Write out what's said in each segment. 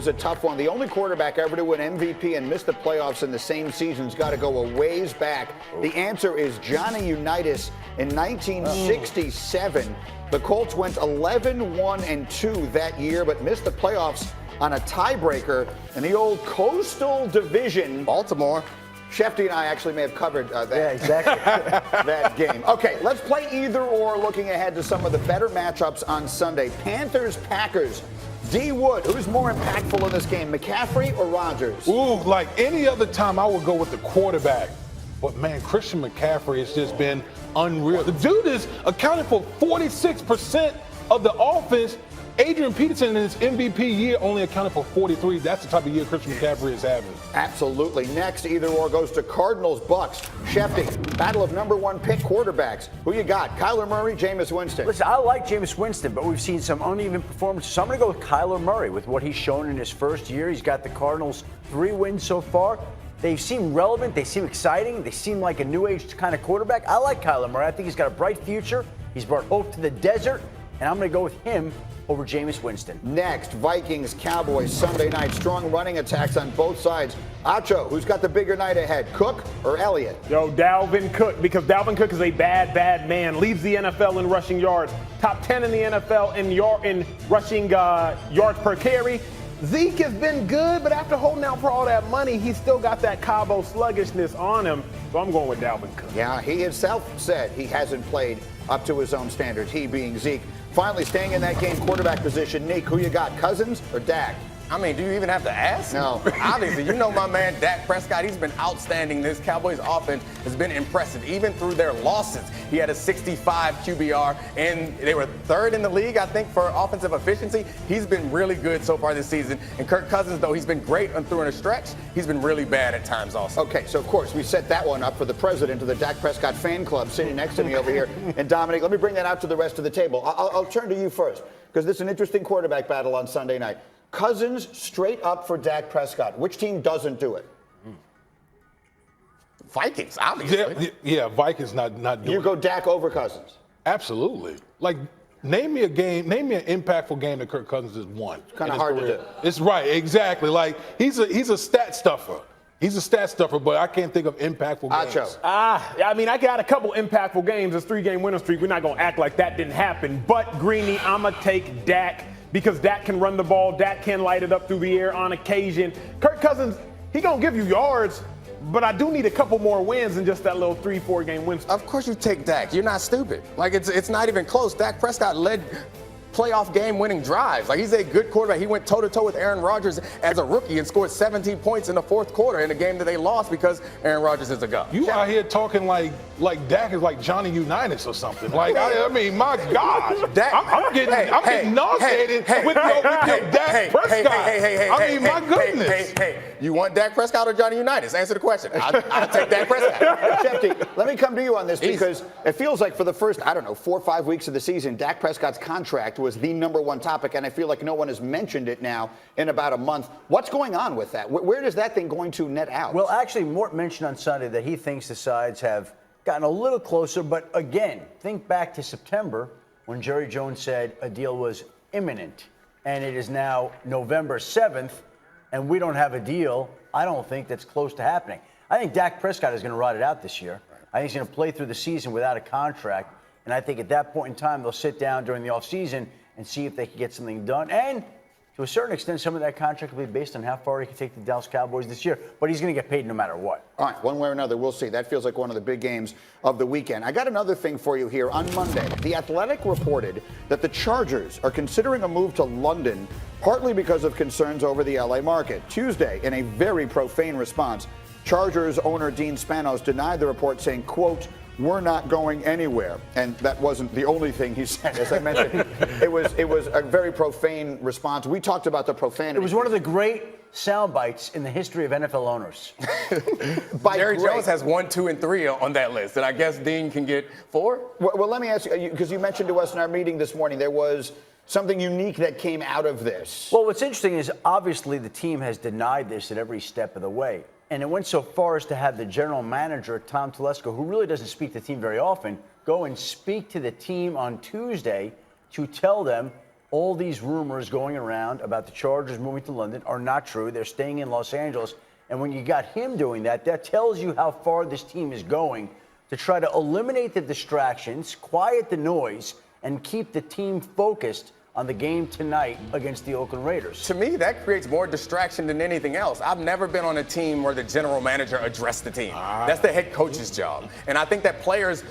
is a tough one. The only quarterback ever to win MVP and miss the playoffs in the same season's got to go a ways back. The answer is Johnny Unitas in 1967. The Colts went 11-1-2 that year, but missed the playoffs on a tiebreaker in the old Coastal Division. Baltimore. Shefty and I actually may have covered that, Yeah, exactly. that game. Okay, let's play either or, looking ahead to some of the better matchups on Sunday. Panthers-Packers. D. Wood, who's more impactful in this game, McCaffrey or Rodgers? Ooh, like any other time, I would go with the quarterback. But, man, Christian McCaffrey has just been unreal. The dude is accounting for 46% of the offense. Adrian Peterson in his MVP year only accounted for 43. That's the type of year Christian McCaffrey is having. Absolutely. Next, either or goes to Cardinals-Bucks. Shefty, battle of number one pick quarterbacks. Who you got? Kyler Murray, Jameis Winston? Listen, I like Jameis Winston, but we've seen some uneven performances. So I'm going to go with Kyler Murray with what he's shown in his first year. He's got the Cardinals 3 wins so far. They seem relevant. They seem exciting. They seem like a new age kind of quarterback. I like Kyler Murray. I think he's got a bright future. He's brought hope to the desert, and I'm going to go with him over Jameis Winston. Next, Vikings-Cowboys Sunday night. Strong running attacks on both sides. Acho, who's got the bigger night ahead, Cook or Elliott? Yo, Dalvin Cook, because Dalvin Cook is a bad man. Leads the NFL in rushing yards. Top 10 in the NFL in rushing yards per carry. Zeke has been good, but after holding out for all that money, he's still got that Cabo sluggishness on him. So I'm going with Dalvin Cook. Yeah, he himself said he hasn't played up to his own standards, he being Zeke. Finally, staying in that game, quarterback position. Nick, who you got, Cousins or Dak? I mean, do you even have to ask? No. Obviously, you know my man Dak Prescott. He's been outstanding. This Cowboys offense has been impressive. Even through their losses, he had a 65 QBR, and they were 3rd in the league, I think, for offensive efficiency. He's been really good so far this season. And Kirk Cousins, though he's been great through in a stretch, he's been really bad at times also. Okay, so of course we set that one up for the president of the Dak Prescott fan club sitting next to me over here. And Dominic, let me bring that out to the rest of the table. I'll turn to you first, because this is an interesting quarterback battle on Sunday night. Cousins straight up for Dak Prescott. Which team doesn't do it? Vikings, obviously. Yeah, Vikings not doing You go Dak over Cousins. Absolutely. Like, name me an impactful game that Kirk Cousins has won. Kind of hard to do. It's right, exactly. Like, he's a stat stuffer. He's a stat stuffer, but I can't think of impactful games. I mean, I got a couple impactful games. This 3-game winning streak. We're not going to act like that didn't happen. But, Greeny, I'm going to take Dak, because Dak can run the ball. Dak can light it up through the air on occasion. Kirk Cousins, he going to give you yards, but I do need a couple more wins than just that little 3-4 game win streak. Of course you take Dak. You're not stupid. Like, it's not even close. Dak Prescott led playoff game-winning drives. Like, he's a good quarterback. He went toe-to-toe with Aaron Rodgers as a rookie and scored 17 points in the 4th quarter in a game that they lost because Aaron Rodgers is a god. You out here talking like Dak is like Johnny Unitas or something. Like, I mean, my gosh. I'm getting nauseated with your Dak Prescott. I mean, my goodness. You want Dak Prescott or Johnny Unitas? Answer the question. I'll take Dak Prescott. Shefty, let me come to you on this, because it feels like for the first, 4 or 5 weeks of the season, Dak Prescott's contract was the number one topic, and I feel like no one has mentioned it now in about a month. What's going on with that? Where does that thing going to net out? Well, actually, Mort mentioned on Sunday that he thinks the sides have gotten a little closer, but again, think back to September when Jerry Jones said a deal was imminent, and it is now November 7th, and we don't have a deal. I don't think that's close to happening. I think Dak Prescott is going to ride it out this year. I think he's going to play through the season without a contract. And I think at that point in time, they'll sit down during the offseason and see if they can get something done. And to a certain extent, some of that contract will be based on how far he can take the Dallas Cowboys this year. But he's going to get paid no matter what. All right, one way or another, we'll see. That feels like one of the big games of the weekend. I got another thing for you here. On Monday, The Athletic reported that the Chargers are considering a move to London, partly because of concerns over the LA market. Tuesday, in a very profane response, Chargers owner Dean Spanos denied the report, saying, quote, "We're not going anywhere." And that wasn't the only thing he said. As I mentioned, it was a very profane response. We talked about the profanity. It was one of the great sound bites in the history of NFL owners. Jerry Jones has 1, 2, and 3 on that list, and I guess Dean can get 4? Well, let me ask you, because you mentioned to us in our meeting this morning, there was something unique that came out of this. Well, what's interesting is obviously the team has denied this at every step of the way. And it went so far as to have the general manager, Tom Telesco, who really doesn't speak to the team very often, go and speak to the team on Tuesday to tell them all these rumors going around about the Chargers moving to London are not true. They're staying in Los Angeles. And when you got him doing that, that tells you how far this team is going to try to eliminate the distractions, quiet the noise, and keep the team focused on the game tonight against the Oakland Raiders. To me, that creates more distraction than anything else. I've never been on a team where the general manager addressed the team. That's the head coach's job. And I think that players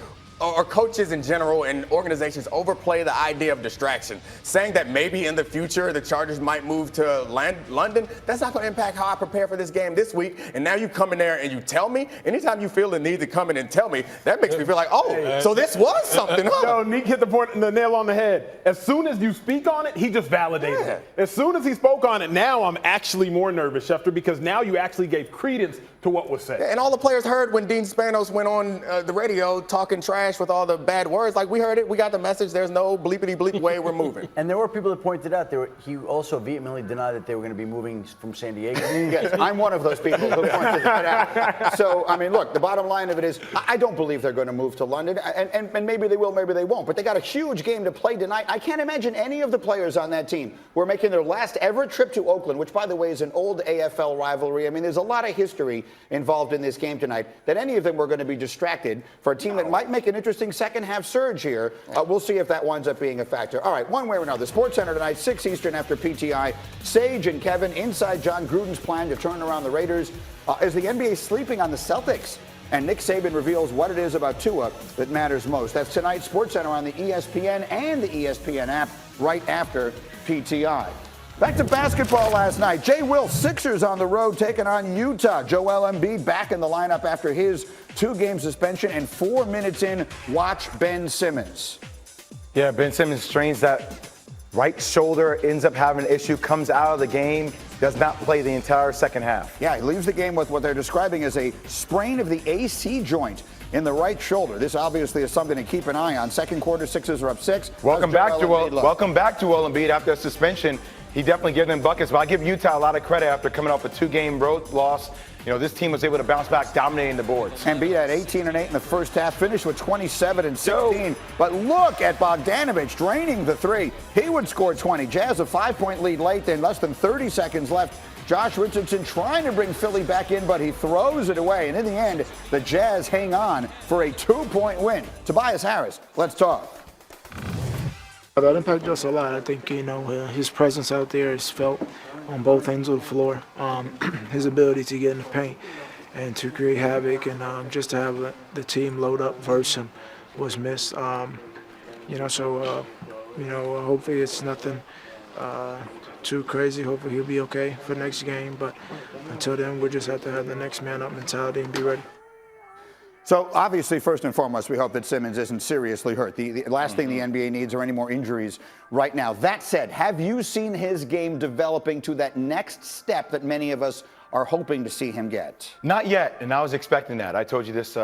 or coaches in general and organizations overplay the idea of distraction. Saying that maybe in the future the Chargers might move to London, that's not going to impact how I prepare for this game this week. And now you come in there and you tell me, anytime you feel the need to come in and tell me, that makes me feel like, oh, so this was something, huh? No, Nick hit the nail on the head. As soon as you speak on it, he just validated it. As soon as he spoke on it, now I'm actually more nervous, Schefter, because now you actually gave credence to what was said. And all the players heard when Dean Spanos went on the radio talking trash with all the bad words. Like, we heard it. We got the message. There's no bleepity bleep way we're moving. And there were people that pointed out he also vehemently denied that they were going to be moving from San Diego. Yes, I'm one of those people who pointed that out. So, I mean, look, the bottom line of it is I don't believe they're going to move to London. And maybe they will, maybe they won't. But they got a huge game to play tonight. I can't imagine any of the players on that team who are making their last ever trip to Oakland, which, by the way, is an old AFL rivalry. I mean, there's a lot of history involved in this game tonight, that any of them were going to be distracted for a team that might make an interesting second-half surge here. We'll see if that winds up being a factor. All right, one way or another, Sports Center tonight, 6 Eastern after PTI. Sage and Kevin inside John Gruden's plan to turn around the Raiders. Is the NBA sleeping on the Celtics? And Nick Saban reveals what it is about Tua that matters most. That's tonight, Sports Center on the ESPN and the ESPN app right after PTI. Back to basketball last night. Jay Will, Sixers on the road taking on Utah. Joel Embiid back in the lineup after his 2-game suspension, and 4 minutes in, watch Ben Simmons. Yeah, Ben Simmons strains that right shoulder, ends up having an issue, comes out of the game, does not play the entire second half. Yeah, he leaves the game with what they're describing as a sprain of the AC joint in the right shoulder. This obviously is something to keep an eye on. Second quarter, Sixers are up 6. Welcome back, Joel Embiid after a suspension. He definitely gave them buckets, but I give Utah a lot of credit after coming off a 2-game road loss. You know, this team was able to bounce back, dominating the boards. Embiid had 18 and 8 in the first half, finished with 27 and 16. But look at Bogdanovich draining the 3. He would score 20. Jazz a 5-point lead late, then less than 30 seconds left. Josh Richardson trying to bring Philly back in, but he throws it away. And in the end, the Jazz hang on for a 2-point win. Tobias Harris, let's talk. That impacted us a lot. I think, his presence out there is felt on both ends of the floor. His ability to get in the paint and to create havoc, and just to have the team load up versus him was missed. Hopefully it's nothing too crazy. Hopefully he'll be okay for next game. But until then, we just have to have the next man up mentality and be ready. So, obviously, first and foremost, we hope that Simmons isn't seriously hurt. The last thing the NBA needs are any more injuries right now. That said, have you seen his game developing to that next step that many of us are hoping to see him get? Not yet, and I was expecting that. I told you this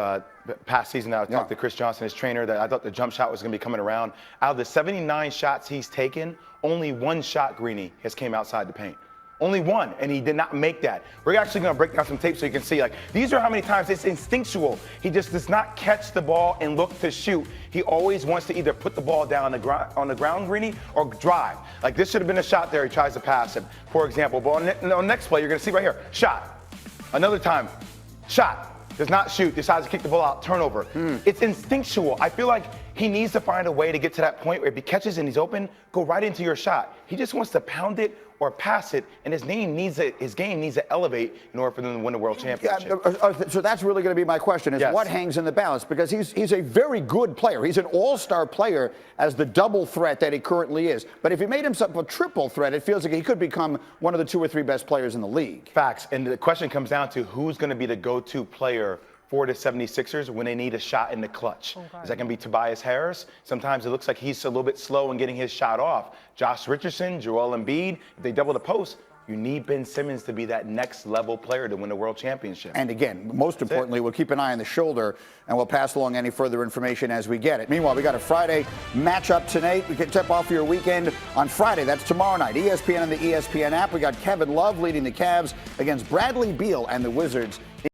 past season that I talked to Chris Johnson, his trainer, that I thought the jump shot was going to be coming around. Out of the 79 shots he's taken, only 1 shot, Greeny, has came outside the paint. Only 1, and he did not make that. We're actually going to break down some tape so you can see, these are how many times it's instinctual. He just does not catch the ball and look to shoot. He always wants to either put the ball down on the ground, Greeny, or drive. This should have been a shot there. He tries to pass it, for example. But on the next play, you're going to see right here, shot. Another time, shot. Does not shoot, decides to kick the ball out, turnover. It's instinctual. I feel like he needs to find a way to get to that point where if he catches and he's open, go right into your shot. He just wants to pound it or pass it, and his game needs to elevate in order for them to win the world championship. So that's really going to be my question, is what hangs in the balance? Because he's a very good player. He's an all-star player as the double threat that he currently is. But if you made himself a triple threat, it feels like he could become one of the 2 or 3 best players in the league. Facts, and the question comes down to who's going to be the go-to player for the 76ers when they need a shot in the clutch. Is that going to be Tobias Harris? Sometimes it looks like he's a little bit slow in getting his shot off. Josh Richardson, Joel Embiid, if they double the post, you need Ben Simmons to be that next level player to win the world championship. And again, most importantly, we'll keep an eye on the shoulder, and we'll pass along any further information as we get it. Meanwhile, we got a Friday matchup tonight. We can tip off your weekend on Friday. That's tomorrow night. ESPN and the ESPN app. We got Kevin Love leading the Cavs against Bradley Beal and the Wizards.